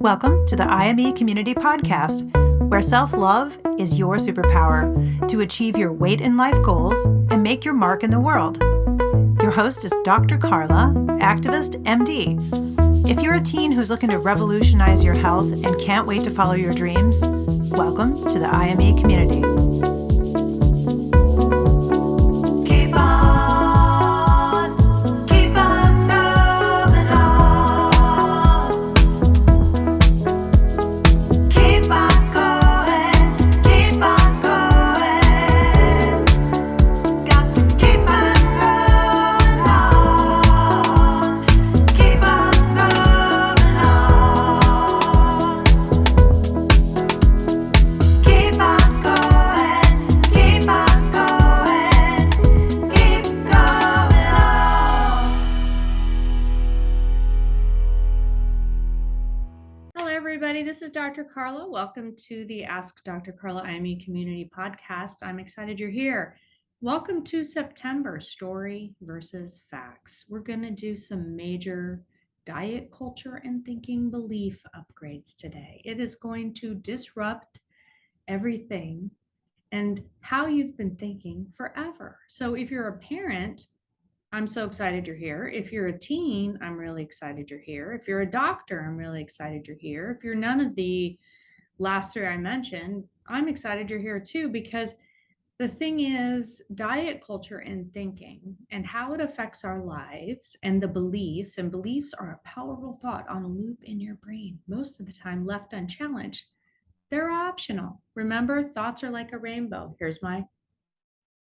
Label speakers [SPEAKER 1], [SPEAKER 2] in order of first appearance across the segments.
[SPEAKER 1] Welcome to the IME Community Podcast, where self-love is your superpower to achieve your weight and life goals and make your mark in the world. Your host is Dr. Karla, activist, MD. If you're a teen who's looking to revolutionize your health and can't wait to follow your dreams, welcome to the IME community.
[SPEAKER 2] This is Dr. Karla. Welcome to the Ask Dr. Karla IME Community Podcast. I'm excited you're here. Welcome to September, Story versus Facts. We're going to do some major diet culture and thinking belief upgrades today. It is going to disrupt everything and how you've been thinking forever. So if you're a parent, I'm so excited you're here. If you're a teen, I'm really excited you're here. If you're a doctor, I'm really excited you're here. If you're none of the last three I mentioned, I'm excited you're here too, because the thing is, diet culture and thinking and how it affects our lives and the beliefs, and beliefs are a powerful thought on a loop in your brain, most of the time left unchallenged. They're optional. Remember, thoughts are like a rainbow. Here's my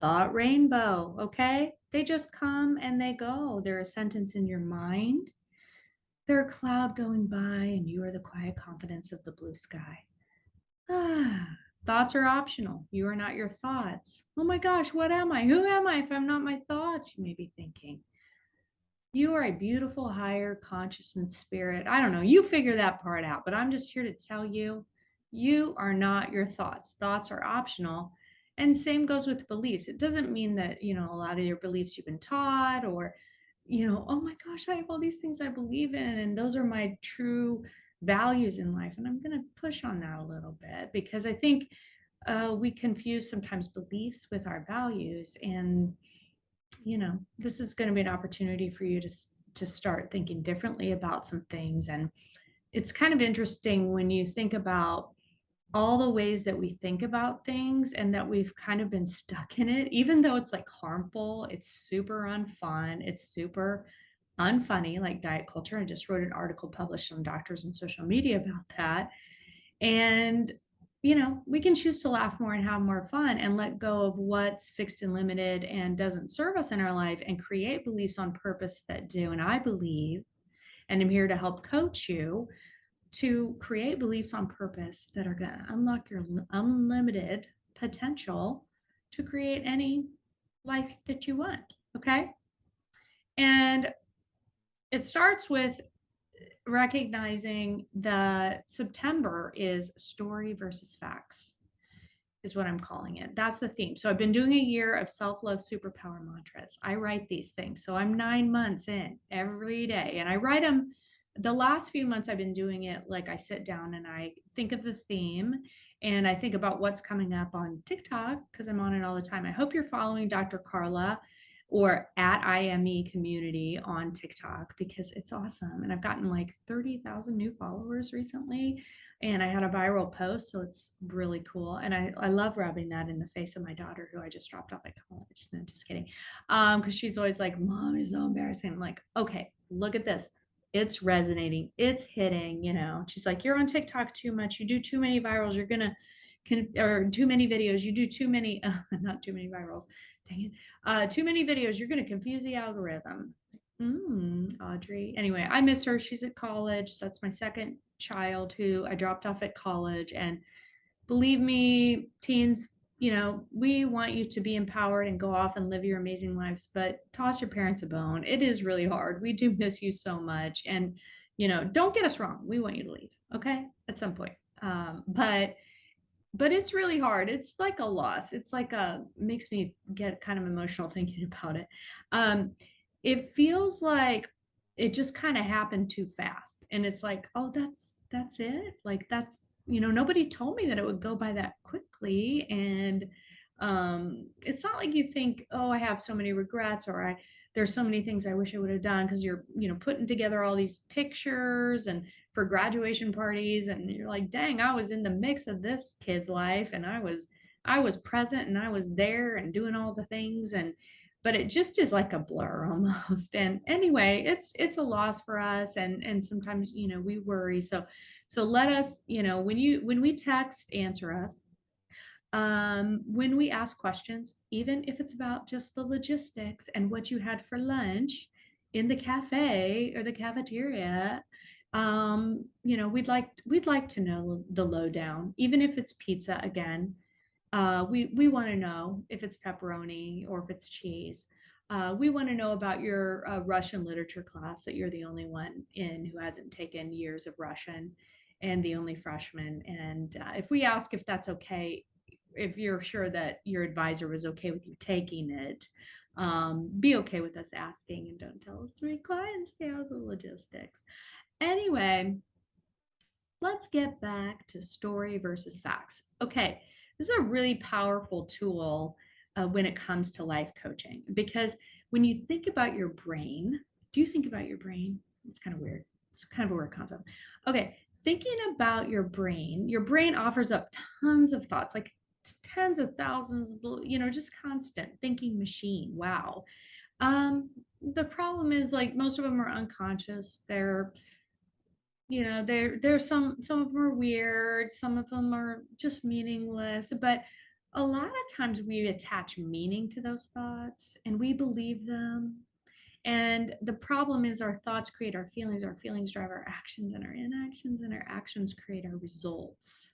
[SPEAKER 2] thought rainbow, okay? They just come and they go. They're a sentence in your mind. They're a cloud going by, and you are the quiet confidence of the blue sky. Thoughts are optional. You are not your thoughts. Oh my gosh, what am I? Who am I if I'm not my thoughts? You may be thinking. You are a beautiful higher consciousness spirit. I don't know. You figure that part out, but I'm just here to tell you, you are not your thoughts. Thoughts are optional. And same goes with beliefs. It doesn't mean that, a lot of your beliefs you've been taught, or, oh my gosh, I have all these things I believe in, and those are my true values in life. And I'm going to push on that a little bit, because I think we confuse sometimes beliefs with our values. And, this is going to be an opportunity for you to start thinking differently about some things. And it's kind of interesting when you think about all the ways that we think about things and that we've kind of been stuck in it, even though it's like harmful, it's super unfun, it's super unfunny, like diet culture. I just wrote an article published on Doctors and Social Media about that. And, we can choose to laugh more and have more fun and let go of what's fixed and limited and doesn't serve us in our life, and create beliefs on purpose that do. And I believe, and I'm here to help coach you to create beliefs on purpose that are going to unlock your unlimited potential to create any life that you want. Okay. And it starts with recognizing that September is story versus facts, is what I'm calling it. That's the theme. So I've been doing a year of self-love superpower mantras. I write these things. So I'm 9 months in every day, and I write them. The last few months I've been doing it like I sit down and I think of the theme, and I think about what's coming up on TikTok, because I'm on it all the time. I hope you're following Dr. Karla or at IME Community on TikTok, because it's awesome. And I've gotten like 30,000 new followers recently, and I had a viral post, so it's really cool. And I love rubbing that in the face of my daughter, who I just dropped off at college. No, just kidding. Because she's always like, Mom, it's so embarrassing. I'm like, okay, look at this. It's resonating. It's hitting, She's like, you're on TikTok too much. You do too many virals. You're going to, or too many videos. You do too many, not too many virals. Dang it. Too many videos. You're going to confuse the algorithm. Audrey. Anyway, I miss her. She's at college. That's my second child who I dropped off at college. And believe me, teens, we want you to be empowered and go off and live your amazing lives, but toss your parents a bone. It is really hard. We do miss you so much. And, don't get us wrong. We want you to leave. Okay. At some point. But it's really hard. It's like a loss. It's like makes me get kind of emotional thinking about it. It feels like it just kind of happened too fast. And it's like, oh, that's it. Like that's, nobody told me that it would go by that quickly. And it's not like you think, oh, I have so many regrets, or there's so many things I wish I would have done, because you're, putting together all these pictures and for graduation parties, and you're like, dang, I was in the mix of this kid's life, and I was present, and I was there and doing all the things. And but it just is like a blur almost. And anyway, it's a loss for us, and sometimes we worry. So let us, when we text, answer us. When we ask questions, even if it's about just the logistics and what you had for lunch in the cafe or the cafeteria, we'd like to know the lowdown, even if it's pizza again. We want to know if it's pepperoni or if it's cheese. We want to know about your Russian literature class that you're the only one in who hasn't taken years of Russian, and the only freshman. And if we ask if that's okay, if you're sure that your advisor was okay with you taking it, be okay with us asking, and don't tell us to be quiet and stay out of the logistics. Anyway, let's get back to story versus facts. Okay, this is a really powerful tool when it comes to life coaching, because when you think about your brain, do you think about your brain? It's kind of weird. It's kind of a weird concept. Okay, thinking about your brain offers up tons of thoughts, like tens of thousands, just constant thinking machine. Wow. The problem is, like, most of them are unconscious. There's some of them are weird, some of them are just meaningless, but a lot of times we attach meaning to those thoughts and we believe them. And the problem is, our thoughts create our feelings drive our actions, and our inactions and our actions create our results.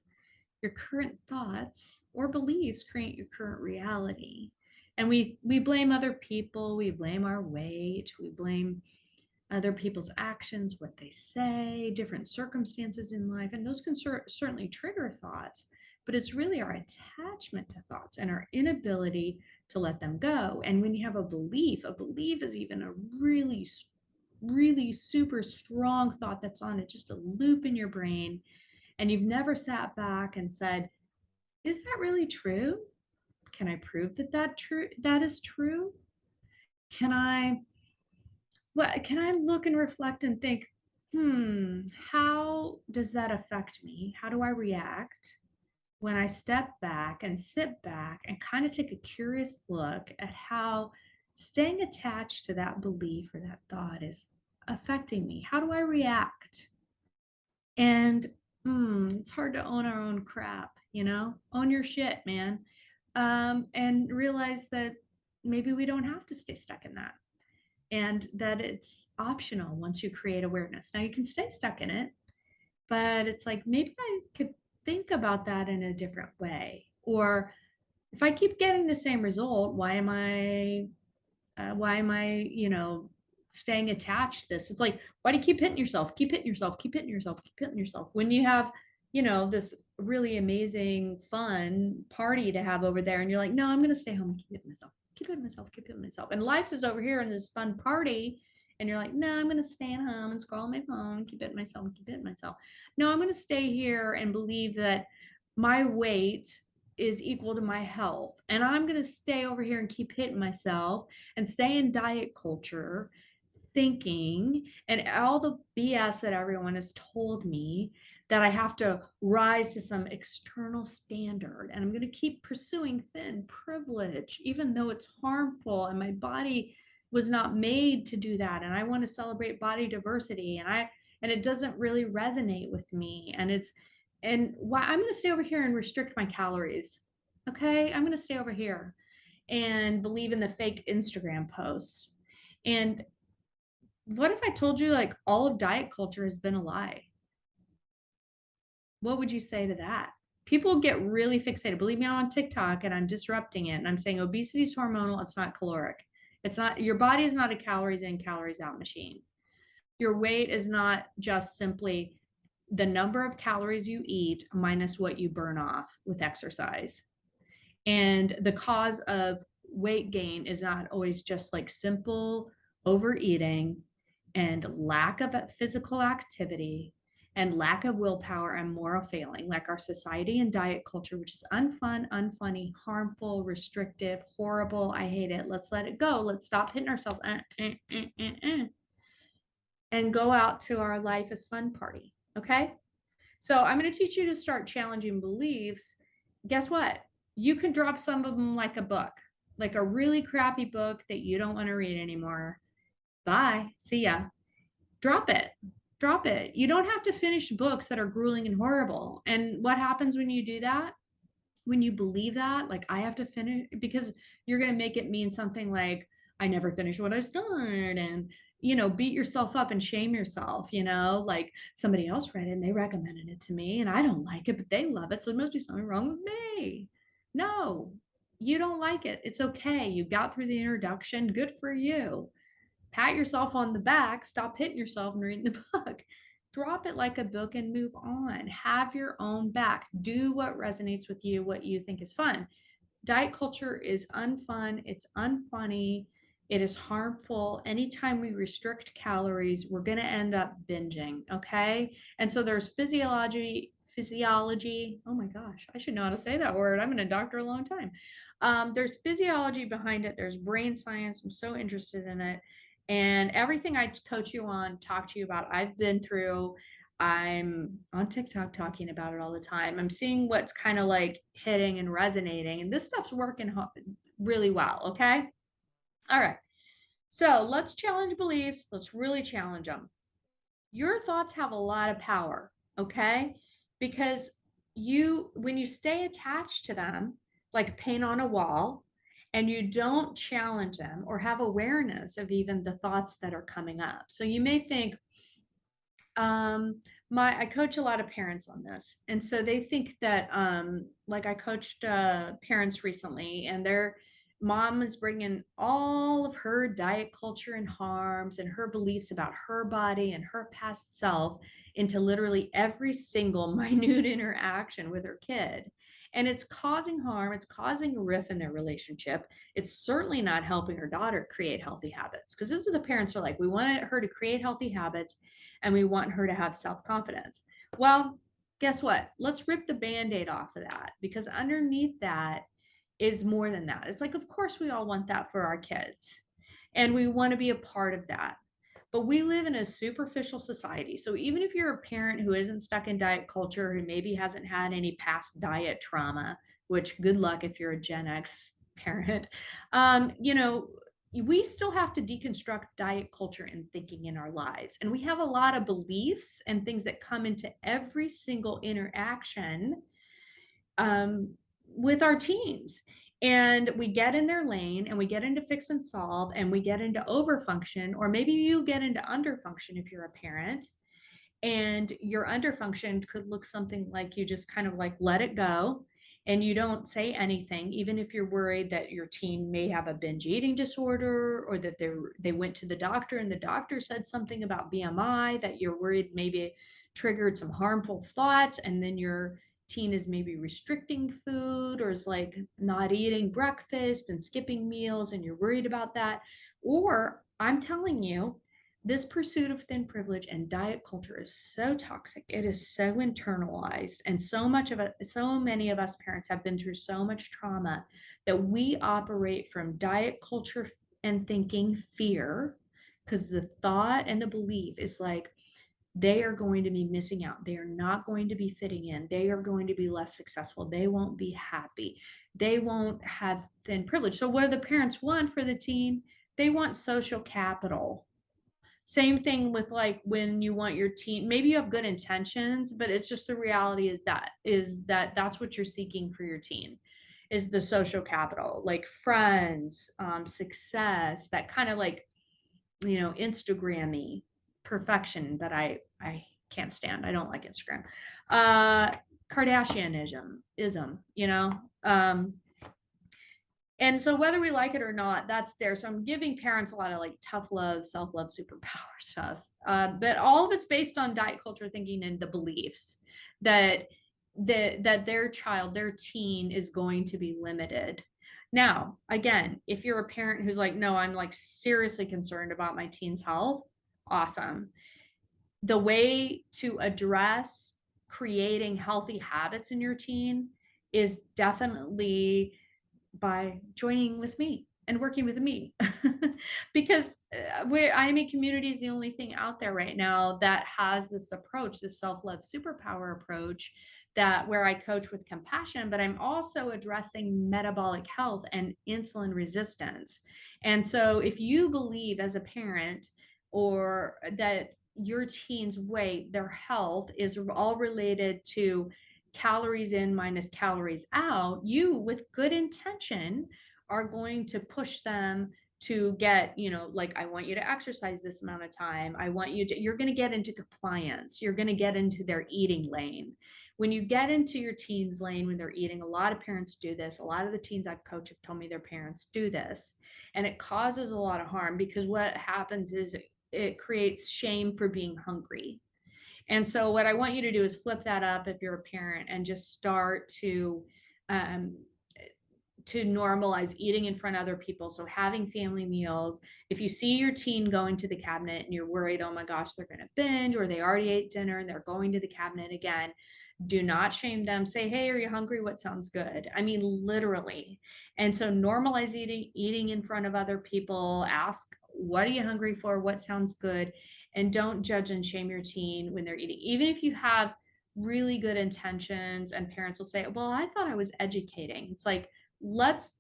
[SPEAKER 2] Your current thoughts or beliefs create your current reality. And we blame other people, we blame our weight, we blame other people's actions, what they say, different circumstances in life, and those can certainly trigger thoughts. But it's really our attachment to thoughts and our inability to let them go. And when you have a belief is even a really, really super strong thought that's on it, just a loop in your brain, and you've never sat back and said, is that really true? Can I prove that is true? Can I look and reflect and think, how does that affect me? How do I react when I step back and sit back and kind of take a curious look at how staying attached to that belief or that thought is affecting me? How do I react? And it's hard to own our own crap, own your shit, man. And realize that maybe we don't have to stay stuck in that, and that it's optional once you create awareness. Now you can stay stuck in it, but it's like, maybe I could think about that in a different way. Or if I keep getting the same result, why am I staying attached to this? It's like, why do you keep hitting yourself, keep hitting yourself, keep hitting yourself, keep hitting yourself, when you have, this really amazing fun party to have over there, and you're like, no, I'm going to stay home and keep hitting myself, keep hitting myself, keep hitting myself. And life is over here in this fun party, and you're like, no, I'm going to stay at home and scroll on my phone, keep hitting myself, keep hitting myself. No, I'm going to stay here and believe that my weight is equal to my health, and I'm going to stay over here and keep hitting myself and stay in diet culture thinking, and all the BS that everyone has told me, that I have to rise to some external standard, and I'm going to keep pursuing thin privilege, even though it's harmful, and my body was not made to do that. And I want to celebrate body diversity, and it doesn't really resonate with me. And why I'm going to stay over here and restrict my calories. Okay, I'm going to stay over here and believe in the fake Instagram posts. And what if I told you, like, all of diet culture has been a lie? What would you say to that? People get really fixated. Believe me, I'm on TikTok and I'm disrupting it. And I'm saying obesity is hormonal. It's not caloric. It's not, your body is not a calories in, calories out machine. Your weight is not just simply the number of calories you eat minus what you burn off with exercise. And the cause of weight gain is not always just like simple overeating and lack of physical activity and lack of willpower and moral failing, like our society and diet culture, which is unfun, unfunny, harmful, restrictive, horrible. I hate it. Let's let it go. Let's stop hitting ourselves and go out to our life as fun party. Okay. So I'm going to teach you to start challenging beliefs. Guess what? You can drop some of them like a book, like a really crappy book that you don't want to read anymore. Bye. See ya. Drop it. Drop it. You don't have to finish books that are grueling and horrible. And what happens when you do that? When you believe that, like, I have to finish, because you're going to make it mean something like, I never finished what I started, and, beat yourself up and shame yourself, like somebody else read it and they recommended it to me and I don't like it, but they love it. So there must be something wrong with me. No, you don't like it. It's okay. You got through the introduction. Good for you. Pat yourself on the back, stop hitting yourself and reading the book. Drop it like a book and move on. Have your own back. Do what resonates with you, what you think is fun. Diet culture is unfun, it's unfunny, it is harmful. Anytime we restrict calories, we're going to end up binging, okay? And so there's physiology. Oh my gosh, I should know how to say that word. I've been a doctor a long time. There's physiology behind it. There's brain science. I'm so interested in it. And everything I coach you on, talk to you about, I've been through. I'm on TikTok talking about it all the time. I'm seeing what's kind of like hitting and resonating, and this stuff's working really well. Okay. All right. So let's challenge beliefs. Let's really challenge them. Your thoughts have a lot of power. Okay. Because when you stay attached to them, like paint on a wall, and you don't challenge them or have awareness of even the thoughts that are coming up. So you may think, I coach a lot of parents on this, and so they think that, like, I coached parents recently, and their mom is bringing all of her diet culture and harms and her beliefs about her body and her past self into literally every single minute interaction with her kid. And it's causing harm, it's causing a rift in their relationship. It's certainly not helping her daughter create healthy habits, because this is the parents are like, we want her to create healthy habits and we want her to have self-confidence. Well, guess what? Let's rip the band-aid off of that, because underneath that is more than that. It's like, of course, we all want that for our kids and we want to be a part of that. But we live in a superficial society. So even if you're a parent who isn't stuck in diet culture, who maybe hasn't had any past diet trauma, which good luck if you're a Gen X parent, we still have to deconstruct diet culture and thinking in our lives. And we have a lot of beliefs and things that come into every single interaction with our teens. And we get in their lane and we get into fix and solve and we get into overfunction, or maybe you get into underfunction if you're a parent. And your underfunction could look something like you just kind of like let it go and you don't say anything, even if you're worried that your teen may have a binge eating disorder, or that they went to the doctor and the doctor said something about BMI that you're worried maybe triggered some harmful thoughts, and then your teen is maybe restricting food or is like not eating breakfast and skipping meals and you're worried about that. Or I'm telling you, this pursuit of thin privilege and diet culture is so toxic. It is so internalized, and so many of us parents have been through so much trauma that we operate from diet culture and thinking fear, because the thought and the belief is like, they are going to be missing out. They are not going to be fitting in. They are going to be less successful. They won't be happy. They won't have thin privilege. So what do the parents want for the teen? They want social capital. Same thing with like when you want your teen, maybe you have good intentions, but it's just the reality is that that's what you're seeking for your teen, is the social capital, like friends, success, that kind of like, Instagram-y perfection that I can't stand. I don't like Instagram. Kardashianism, and so whether we like it or not, that's there. So I'm giving parents a lot of like tough love, self-love, superpower stuff. But all of it's based on diet culture thinking and the beliefs that their child, their teen is going to be limited. Now, again, if you're a parent who's like, no, I'm like seriously concerned about my teen's health, Awesome. The way to address creating healthy habits in your teen is definitely by joining with me and working with me because IMA Community is the only thing out there right now that has this approach, this self-love superpower approach, that where I coach with compassion, but I'm also addressing metabolic health and insulin resistance. And so if you believe as a parent or that your teen's weight, their health is all related to calories in minus calories out, you with good intention are going to push them to get, like, I want you to exercise this amount of time. I want you to, you're going to get into compliance. You're going to get into their eating lane. When you get into your teens lane when they're eating, a lot of parents do this. A lot of the teens I've coached have told me their parents do this. And it causes a lot of harm because what happens is it creates shame for being hungry. And so what I want you to do is flip that up if you're a parent and just start um, to normalize eating in front of other people. So having family meals. If you see your teen going to the cabinet and you're worried, oh my gosh, they're going to binge, or they already ate dinner and they're going to the cabinet again, do not shame them. Say, hey, are you hungry? What sounds good? I mean, literally. And so normalize eating in front of other people. Ask, what are you hungry for? What sounds good? And don't judge and shame your teen when they're eating. Even if you have really good intentions and parents will say, well, I thought I was educating. It's like, let's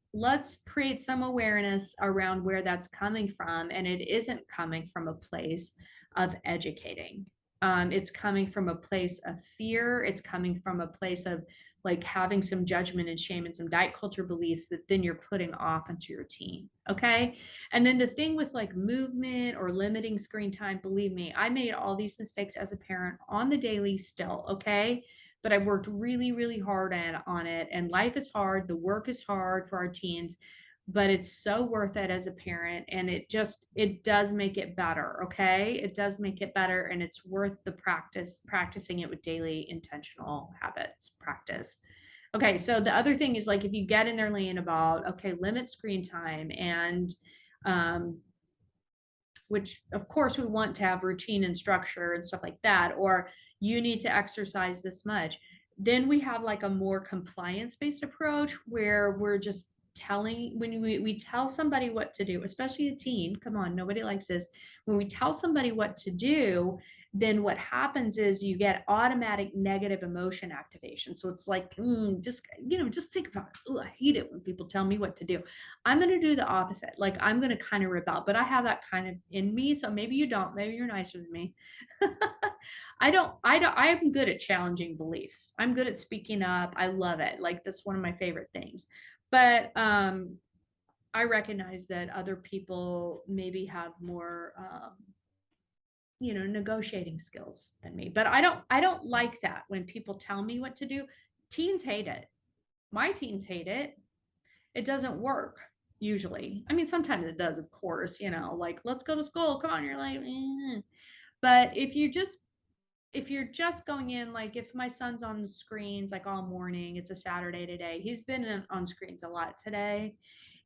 [SPEAKER 2] create some awareness around where that's coming from, and it isn't coming from a place of educating. It's coming from a place of fear. It's coming from a place of like having some judgment and shame and some diet culture beliefs that then you're putting off into your teen. Okay. And then the thing with like movement or limiting screen time, believe me, I made all these mistakes as a parent on the daily still. Okay. But I've worked really, really hard on it. And life is hard. The work is hard for our teens, but it's so worth it as a parent. And it does make it better. Okay. It does make it better. And it's worth the practicing it with daily intentional habits practice. Okay. So the other thing is like, if you get in their lane about, okay, limit screen time and, which of course we want to have routine and structure and stuff like that, or you need to exercise this much. Then we have like a more compliance based approach where we're just telling, when we tell somebody what to do, especially a teen, come on, nobody likes this. When we tell somebody what to do, then what happens is you get automatic negative emotion activation. So it's like, just think about it. Ooh, I hate it when people tell me what to do. I'm going to do the opposite. Like I'm going to kind of rebel, but I have that kind of in me. So maybe you don't, maybe you're nicer than me. I'm good at challenging beliefs. I'm good at speaking up. I love it. Like that's one of my favorite things. But, I recognize that other people maybe have more, negotiating skills than me, but I don't like that when people tell me what to do. Teens hate it. My teens hate it. It doesn't work usually. I mean, sometimes it does, of course, like, let's go to school. Come on. You're like, eh. But if you're just going in, like if my son's on the screens like all morning, it's a Saturday today. He's been on screens a lot today.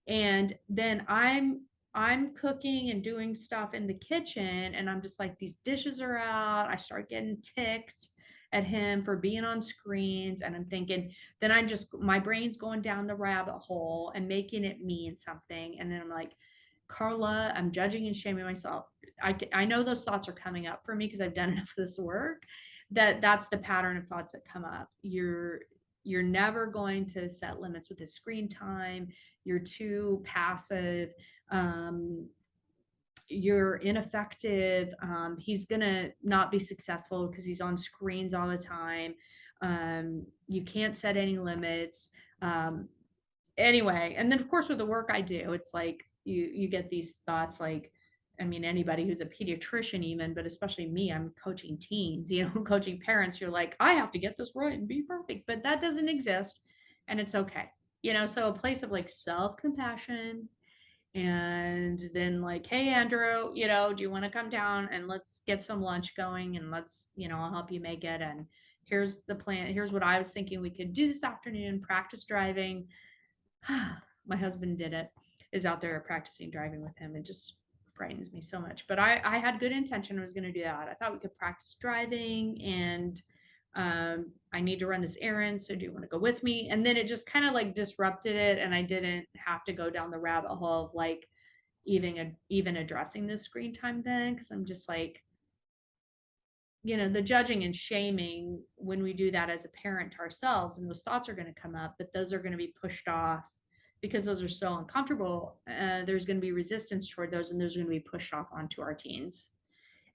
[SPEAKER 2] And then I'm cooking and doing stuff in the kitchen and I'm just like, these dishes are out. I start getting ticked at him for being on screens, and I'm thinking, then my brain's going down the rabbit hole and making it mean something. And then I'm like, Karla, I'm judging and shaming myself. I know those thoughts are coming up for me because I've done enough of this work, that's the pattern of thoughts that come up. You're never going to set limits with his screen time. You're too passive. You're ineffective. He's going to not be successful because he's on screens all the time. You can't set any limits. Anyway, and then of course with the work I do, it's like you get these thoughts like, I mean, anybody who's a pediatrician even, but especially me, I'm coaching teens, coaching parents, you're like, I have to get this right and be perfect, but that doesn't exist and it's okay. So a place of like self-compassion, and then like, hey, Andrew, do you want to come down and let's get some lunch going, and let's, I'll help you make it. And here's the plan. Here's what I was thinking we could do this afternoon, practice driving. My husband is out there practicing driving with him, and just brightens me so much. But I had good intention. I was going to do that. I thought we could practice driving, and I need to run this errand. So do you want to go with me? And then it just kind of like disrupted it. And I didn't have to go down the rabbit hole of like even addressing the screen time then. Cause I'm just like, the judging and shaming when we do that as a parent to ourselves, and those thoughts are going to come up, but those are going to be pushed off because those are so uncomfortable. There's going to be resistance toward those, and those are going to be pushed off onto our teens.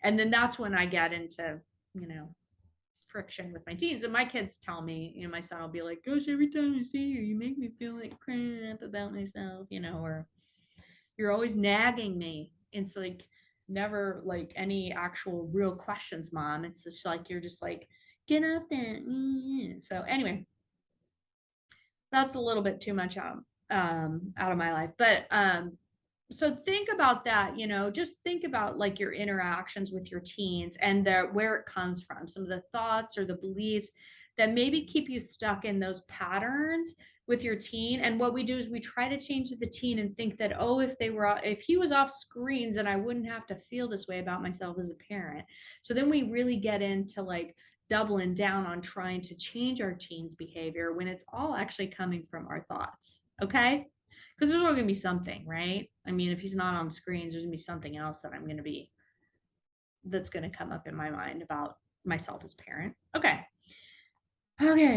[SPEAKER 2] And then that's when I get into, friction with my teens. And my kids tell me, my son will be like, gosh, every time I see you, you make me feel like crap about myself, or you're always nagging me. It's like never like any actual real questions, mom. It's just like you're just like, get up there. So anyway, that's a little bit too much out of my life. But so think about that, just think about like your interactions with your teens and where it comes from, some of the thoughts or the beliefs that maybe keep you stuck in those patterns with your teen. And what we do is we try to change the teen and think that, oh, if he was off screens, then I wouldn't have to feel this way about myself as a parent. So then we really get into like doubling down on trying to change our teens' behavior when it's all actually coming from our thoughts. Okay. Because there's always going to be something, right? I mean, if he's not on screens, there's going to be something else that's going to come up in my mind about myself as a parent. Okay,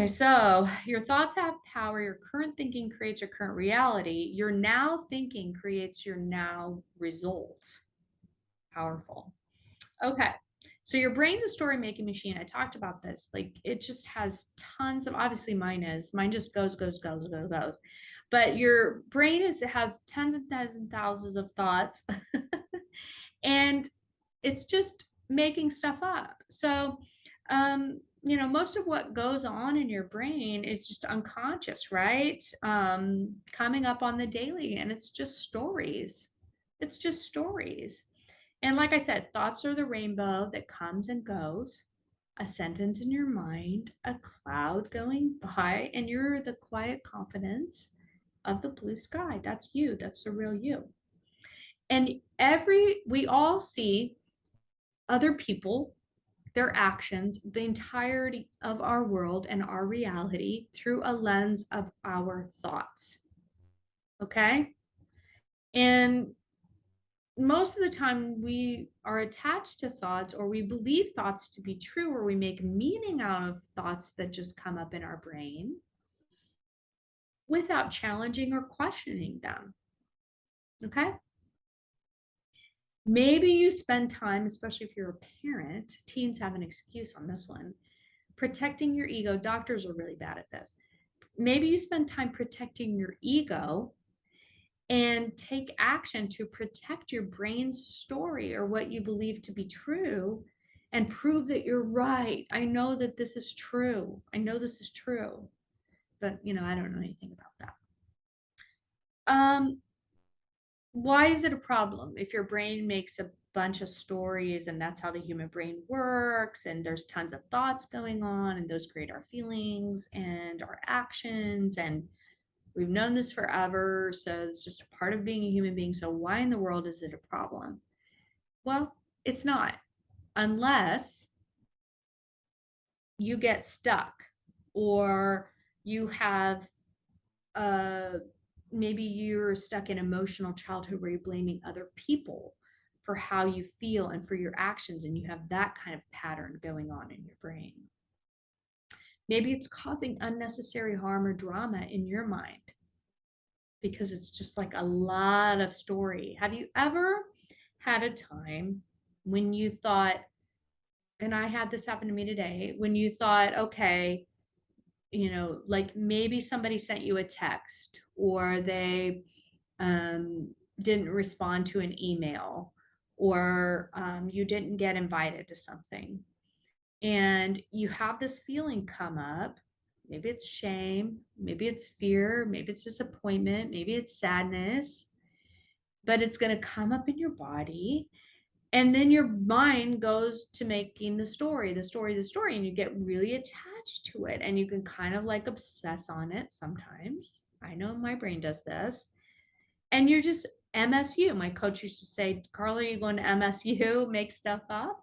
[SPEAKER 2] so your thoughts have power. Your current thinking creates your current reality. Your now thinking creates your now result. Powerful. Okay, so your brain's a story making machine. I talked about this. Like it just has tons of, obviously mine just goes. But your brain has tens and thousands of thoughts and it's just making stuff up. So, most of what goes on in your brain is just unconscious, right? Coming up on the daily, and it's just stories. It's just stories. And like I said, thoughts are the rainbow that comes and goes, a sentence in your mind, a cloud going by, and you're the quiet confidence of the blue sky. That's you. That's the real you. And we all see other people, their actions, the entirety of our world and our reality through a lens of our thoughts. Okay? And most of the time we are attached to thoughts, or we believe thoughts to be true, or we make meaning out of thoughts that just come up in our brain without challenging or questioning them. Okay? Maybe you spend time, especially if you're a parent, teens have an excuse on this one, protecting your ego. Doctors are really bad at this. Maybe you spend time protecting your ego and take action to protect your brain's story or what you believe to be true and prove that you're right. I know that this is true. I know this is true. But, I don't know anything about that. Why is it a problem if your brain makes a bunch of stories, and that's how the human brain works, and there's tons of thoughts going on, and those create our feelings and our actions, and we've known this forever, so it's just a part of being a human being. So why in the world is it a problem? Well, it's not, unless you get stuck, or you have maybe you're stuck in emotional childhood where you're blaming other people for how you feel and for your actions, and you have that kind of pattern going on in your brain. Maybe it's causing unnecessary harm or drama in your mind because it's just like a lot of story. Have you ever had a time when you thought, and I had this happen to me today, when you thought, okay, like maybe somebody sent you a text, or they didn't respond to an email, or you didn't get invited to something, and you have this feeling come up. Maybe it's shame, maybe it's fear, maybe it's disappointment, maybe it's sadness, but it's going to come up in your body. And then your mind goes to making the story, and you get really attached to it, and you can kind of like obsess on it sometimes. I know my brain does this. And you're just MSU. My coach used to say, Karla, are you going to MSU? Make stuff up,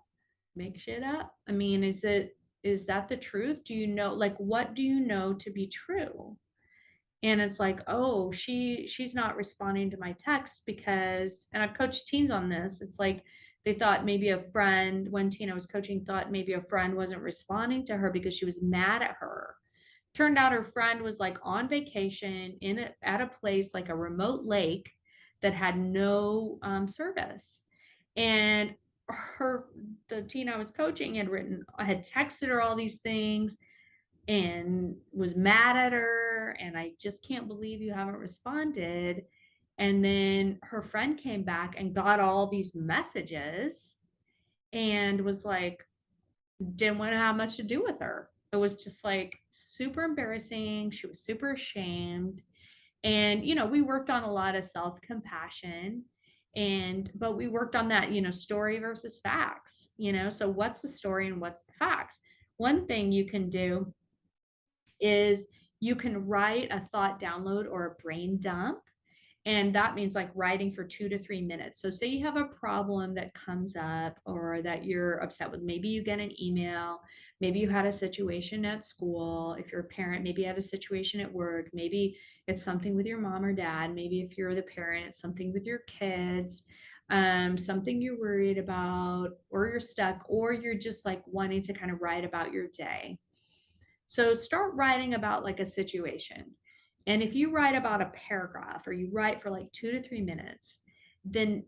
[SPEAKER 2] make shit up. I mean, is that the truth? Do you know, like, what do you know to be true? And it's like, oh, she's not responding to my text because, and I've coached teens on this. It's like they thought maybe a friend, one teen I was coaching thought maybe a friend wasn't responding to her because she was mad at her. Turned out her friend was like on vacation at a place like a remote lake that had no service. And the teen I was coaching had texted her all these things and was mad at her, and I just can't believe you haven't responded. And then her friend came back and got all these messages and was like, didn't want to have much to do with her. It was just like super embarrassing. She was super ashamed. And, we worked on a lot of self compassion. But we worked on that, story versus facts, so what's the story and what's the facts? One thing you can do is you can write a thought download or a brain dump. And that means like writing for 2 to 3 minutes. So, say you have a problem that comes up or that you're upset with. Maybe you get an email. Maybe you had a situation at school. If you're a parent, maybe you had a situation at work. Maybe it's something with your mom or dad. Maybe if you're the parent, it's something with your kids, something you're worried about, or you're stuck, or you're just like wanting to kind of write about your day. So start writing about like a situation. And if you write about a paragraph or you write for like 2 to 3 minutes, then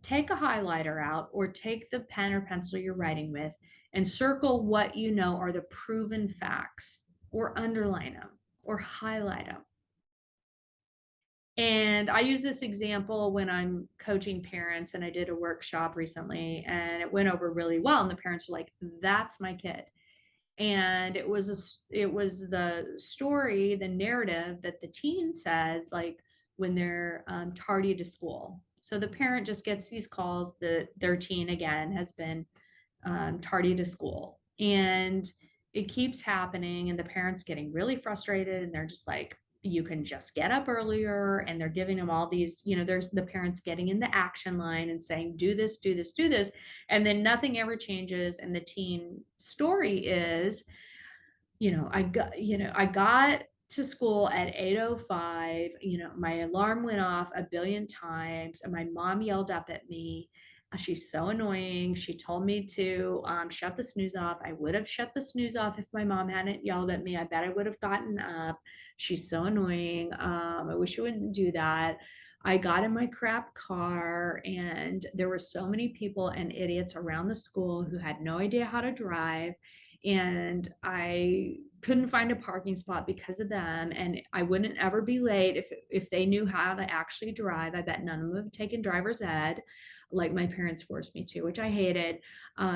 [SPEAKER 2] take a highlighter out or take the pen or pencil you're writing with and circle what you know are the proven facts, or underline them or highlight them. And I use this example when I'm coaching parents, and I did a workshop recently and it went over really well. And the parents were like, that's my kid. And it was the story, the narrative that the teen says, like when they're tardy to school. So the parent just gets these calls that their teen again has been tardy to school, and it keeps happening, and the parents getting really frustrated, and they're just like, you can just get up earlier. And they're giving them all these, there's the parents getting in the action line and saying, do this, do this, do this. And then nothing ever changes. And the teen story is, I got to school at 8:05. My alarm went off a billion times and my mom yelled up at me. She's so annoying. She told me to shut the snooze off. I would have shut the snooze off if my mom hadn't yelled at me. I bet I would have gotten up. She's so annoying. I wish she wouldn't do that. I got in my crap car, and there were so many people and idiots around the school who had no idea how to drive, and I couldn't find a parking spot because of them. And I wouldn't ever be late if they knew how to actually drive. I bet none of them have taken driver's ed like my parents forced me to, which I hated.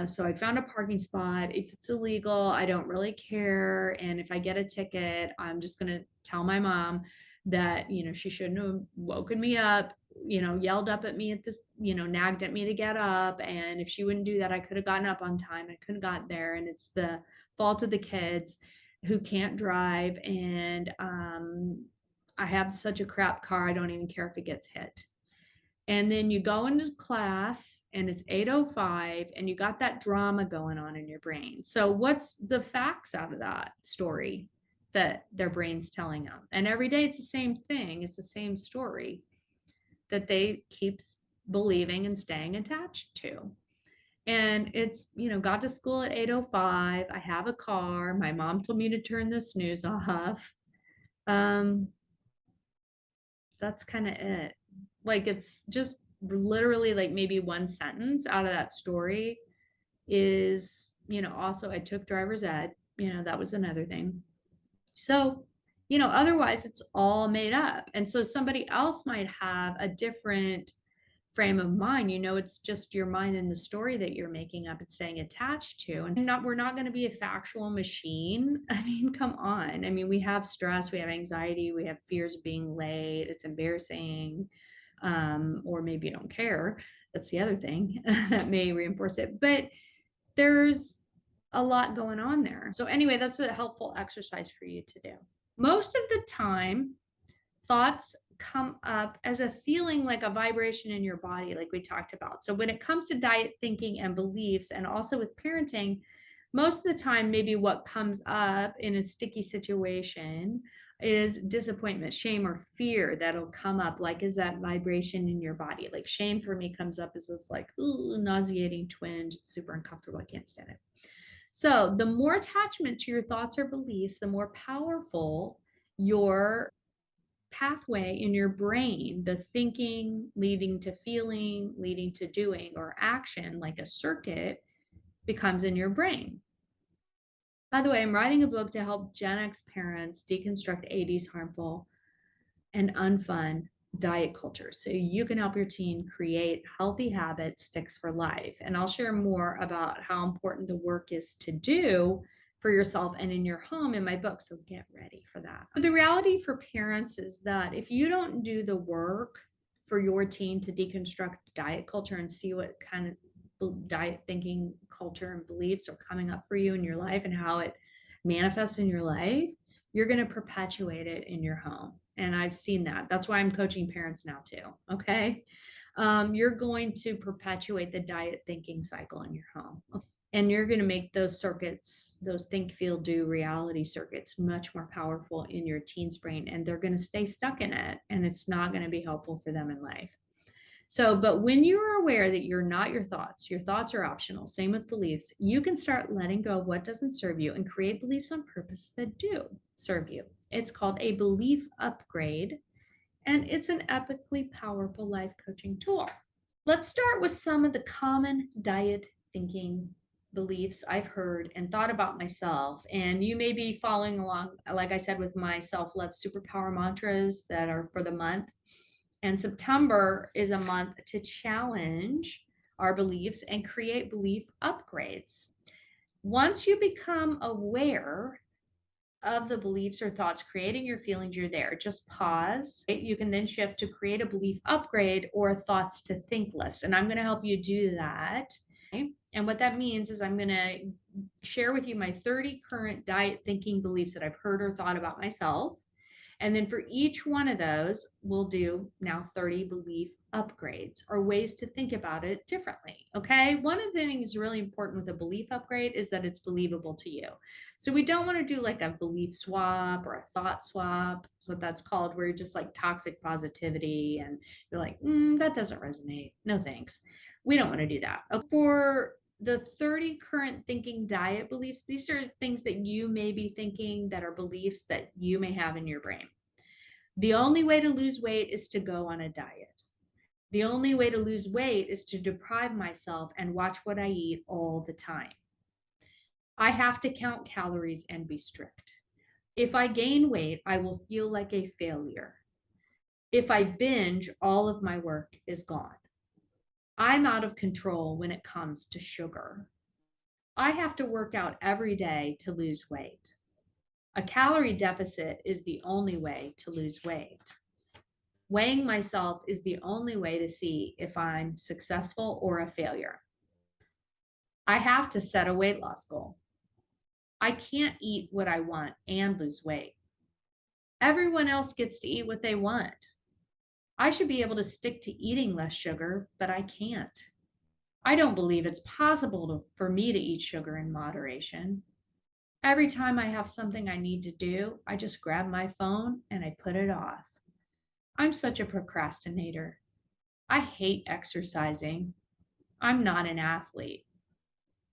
[SPEAKER 2] So I found a parking spot. If it's illegal, I don't really care. And if I get a ticket, I'm just going to tell my mom that, she shouldn't have woken me up, yelled up at me at this, nagged at me to get up. And if she wouldn't do that, I could have gotten up on time. I couldn't have got there. And it's the fault of the kids who can't drive. And I have such a crap car, I don't even care if it gets hit. And then you go into class and it's 8:05 and you got that drama going on in your brain. So what's the facts out of that story that their brain's telling them? And every day it's the same thing. It's the same story that they keep believing and staying attached to. And it's, got to school at 8:05. I have a car. My mom told me to turn the snooze off. That's kind of it. Like, it's just literally like maybe one sentence out of that story is, also I took driver's ed, that was another thing. So, otherwise it's all made up. And so somebody else might have a different frame of mind. It's just your mind and the story that you're making up and staying attached to. And we're not going to be a factual machine. I mean, come on. I mean, we have stress, we have anxiety, we have fears of being late. It's embarrassing. Or maybe you don't care. That's the other thing that may reinforce it. But there's a lot going on there. So anyway, that's a helpful exercise for you to do. Most of the time, thoughts come up as a feeling, like a vibration in your body, like we talked about. So when it comes to diet thinking and beliefs, and also with parenting, most of the time, maybe what comes up in a sticky situation is disappointment, shame, or fear that'll come up, like is that vibration in your body. Like shame for me comes up as this like, ooh, nauseating twinge, it's super uncomfortable, I can't stand it. So the more attachment to your thoughts or beliefs, the more powerful your pathway in your brain, the thinking leading to feeling, leading to doing or action, like a circuit, becomes in your brain. By the way, I'm writing a book to help Gen X parents deconstruct 80s harmful and unfun diet culture so you can help your teen create healthy habits sticks for life. And I'll share more about how important the work is to do for yourself and in your home in my book, so get ready for that. The reality for parents is that if you don't do the work for your teen to deconstruct diet culture and see what kind of diet thinking culture and beliefs are coming up for you in your life and how it manifests in your life, you're going to perpetuate it in your home. And I've seen that. That's why I'm coaching parents now too. Okay. You're going to perpetuate the diet thinking cycle in your home. And you're going to make those circuits, those think, feel, do reality circuits, much more powerful in your teen's brain. And they're going to stay stuck in it. And it's not going to be helpful for them in life. So, but when you're aware that you're not your thoughts are optional, same with beliefs, you can start letting go of what doesn't serve you and create beliefs on purpose that do serve you. It's called a belief upgrade, and it's an epically powerful life coaching tool. Let's start with some of the common diet thinking beliefs I've heard and thought about myself. And you may be following along, like I said, with my self-love superpower mantras that are for the month. And September is a month to challenge our beliefs and create belief upgrades. Once you become aware of the beliefs or thoughts creating your feelings, you're there. Just pause. You can then shift to create a belief upgrade or a thoughts to think list. And I'm going to help you do that. Okay? And what that means is I'm going to share with you my 30 current diet thinking beliefs that I've heard or thought about myself. And then for each one of those, we'll do now 30 belief upgrades or ways to think about it differently. Okay. One of the things really important with a belief upgrade is that it's believable to you. So we don't want to do like a belief swap or a thought swap. That's what that's called, where you're just like toxic positivity and you're like, that doesn't resonate. No, thanks. We don't want to do that. For the 30 current thinking diet beliefs, these are things that you may be thinking that are beliefs that you may have in your brain. The only way to lose weight is to go on a diet. The only way to lose weight is to deprive myself and watch what I eat all the time. I have to count calories and be strict. If I gain weight, I will feel like a failure. If I binge, all of my work is gone. I'm out of control when it comes to sugar. I have to work out every day to lose weight. A calorie deficit is the only way to lose weight. Weighing myself is the only way to see if I'm successful or a failure. I have to set a weight loss goal. I can't eat what I want and lose weight. Everyone else gets to eat what they want. I should be able to stick to eating less sugar, but I can't. I don't believe it's possible for me to eat sugar in moderation. Every time I have something I need to do, I just grab my phone and I put it off. I'm such a procrastinator. I hate exercising. I'm not an athlete.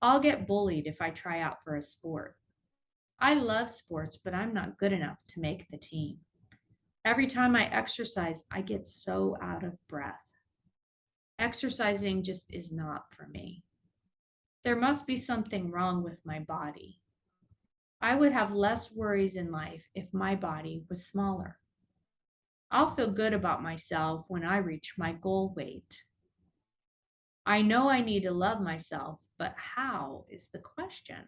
[SPEAKER 2] I'll get bullied if I try out for a sport. I love sports, but I'm not good enough to make the team. Every time I exercise, I get so out of breath. Exercising just is not for me. There must be something wrong with my body. I would have less worries in life if my body was smaller. I'll feel good about myself when I reach my goal weight. I know I need to love myself, but how is the question?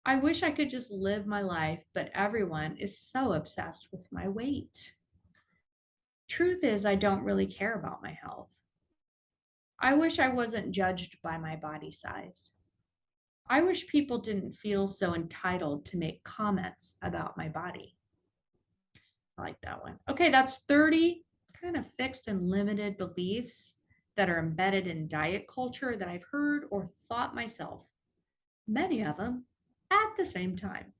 [SPEAKER 2] I wish I could just live my life, but everyone is so obsessed with my weight. Truth is, I don't really care about my health. I wish I wasn't judged by my body size. I wish people didn't feel so entitled to make comments about my body. I like that one. Okay, that's 30 kind of fixed and limited beliefs that are embedded in diet culture that I've heard or thought myself, many of them at the same time.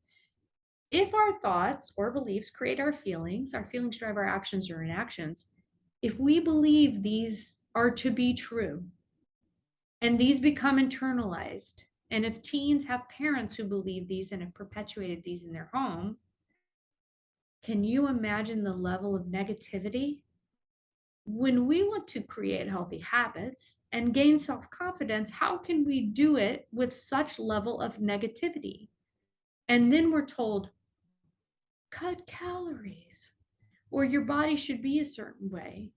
[SPEAKER 2] If our thoughts or beliefs create our feelings drive our actions or inactions. If we believe these are to be true and these become internalized, and if teens have parents who believe these and have perpetuated these in their home, can you imagine the level of negativity? When we want to create healthy habits and gain self-confidence, how can we do it with such level of negativity? And then we're told, cut calories, or your body should be a certain way,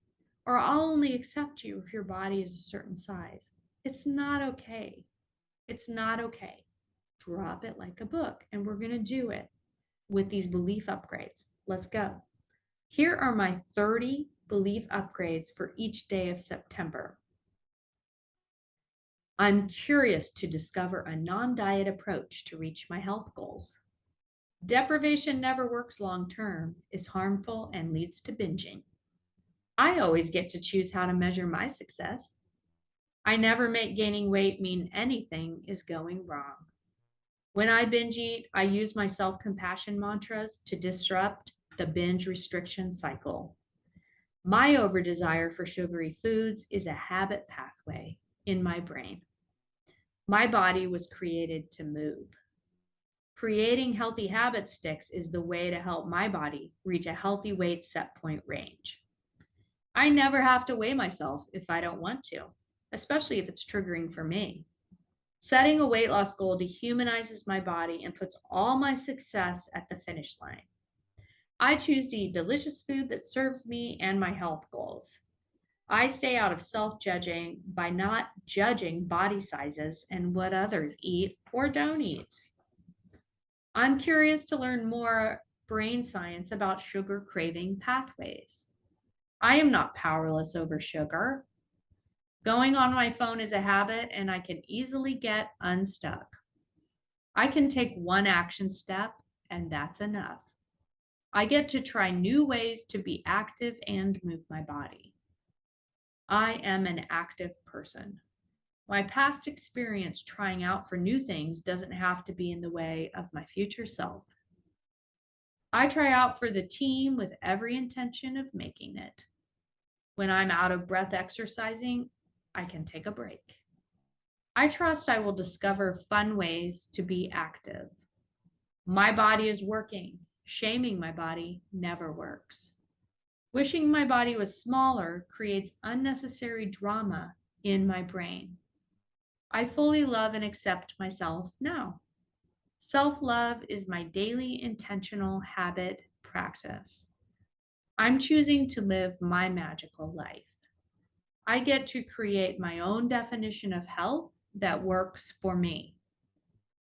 [SPEAKER 2] or I'll only accept you if your body is a certain size. It's not okay. It's not okay. Drop it like a book, and we're going to do it with these belief upgrades. Let's go. Here are my 30 belief upgrades for each day of September. I'm curious to discover a non-diet approach to reach my health goals. Deprivation never works long-term, is harmful, and leads to binging. I always get to choose how to measure my success. I never make gaining weight mean anything is going wrong. When I binge eat, I use my self-compassion mantras to disrupt the binge restriction cycle. My over desire for sugary foods is a habit pathway in my brain. My body was created to move. Creating healthy habit sticks is the way to help my body reach a healthy weight set point range. I never have to weigh myself if I don't want to, especially if it's triggering for me. Setting a weight loss goal dehumanizes my body and puts all my success at the finish line. I choose to eat delicious food that serves me and my health goals. I stay out of self-judging by not judging body sizes and what others eat or don't eat. I'm curious to learn more brain science about sugar craving pathways. I am not powerless over sugar. Going on my phone is a habit, and I can easily get unstuck. I can take one action step, and that's enough. I get to try new ways to be active and move my body. I am an active person. My past experience trying out for new things doesn't have to be in the way of my future self. I try out for the team with every intention of making it. When I'm out of breath exercising, I can take a break. I trust I will discover fun ways to be active. My body is working. Shaming my body never works. Wishing my body was smaller creates unnecessary drama in my brain. I fully love and accept myself now. Self-love is my daily intentional habit practice. I'm choosing to live my magical life. I get to create my own definition of health that works for me.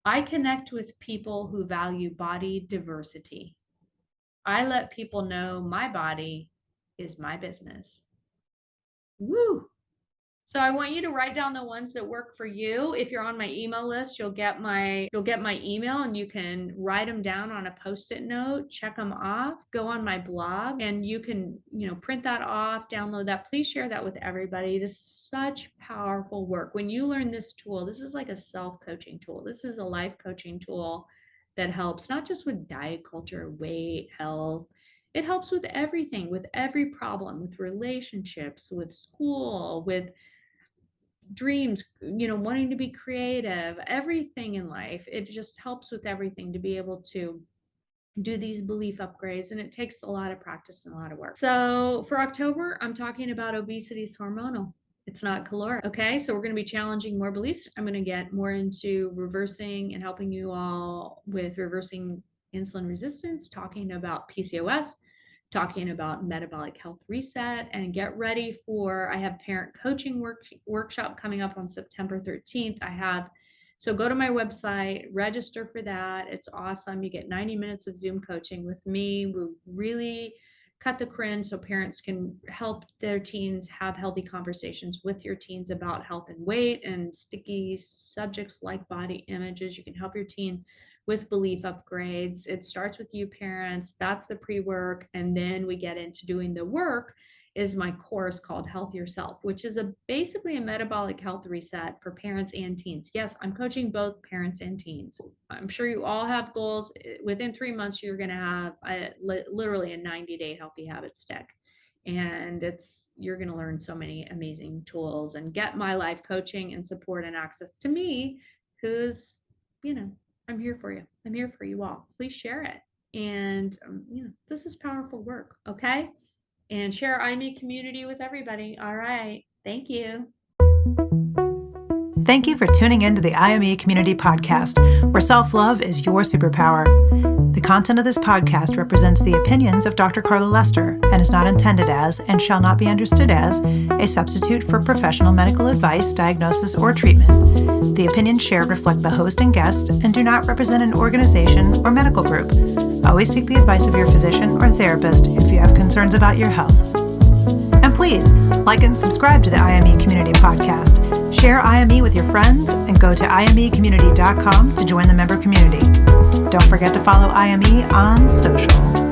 [SPEAKER 2] I connect with people who value body diversity. I let people know my body is my business. Woo! So I want you to write down the ones that work for you. If you're on my email list, you'll get my email, and you can write them down on a Post-it note, check them off, go on my blog, and you can, print that off, download that. Please share that with everybody. This is such powerful work. When you learn this tool, this is like a self-coaching tool. This is a life coaching tool that helps not just with diet culture, weight, health. It helps with everything, with every problem, with relationships, with school, with dreams, wanting to be creative, everything in life. It just helps with everything to be able to do these belief upgrades, and it takes a lot of practice and a lot of work. So for October, I'm talking about obesity is hormonal. It's not caloric. Okay, so we're going to be challenging more beliefs. I'm going to get more into reversing and helping you all with reversing insulin resistance, talking about PCOS, talking about metabolic health reset, and get ready for, I have parent coaching workshop coming up on September 13th. So go to my website, register for that. It's awesome. You get 90 minutes of Zoom coaching with me. We really cut the cringe so parents can help their teens have healthy conversations with your teens about health and weight and sticky subjects like body images. You can help your teen with belief upgrades. It starts with you parents. That's the pre-work. And then we get into doing the work is my course called Health Yourself, which is basically a metabolic health reset for parents and teens. Yes, I'm coaching both parents and teens. I'm sure you all have goals. Within 3 months, you're going to have literally a 90-day healthy habits stick. And you're going to learn so many amazing tools and get my life coaching and support and access to me, who's, I'm here for you. I'm here for you all. Please share it. And, this is powerful work. Okay. And share IME community with everybody. All right. Thank you.
[SPEAKER 1] Thank you for tuning in to the IME Community Podcast, where self-love is your superpower. The content of this podcast represents the opinions of Dr. Karla Lester and is not intended as, and shall not be understood as, a substitute for professional medical advice, diagnosis, or treatment. The opinions shared reflect the host and guest and do not represent an organization or medical group. Always seek the advice of your physician or therapist if you have concerns about your health. And please, like and subscribe to the IME Community Podcast. Share IME with your friends and go to imecommunity.com to join the member community. Don't forget to follow IME on social.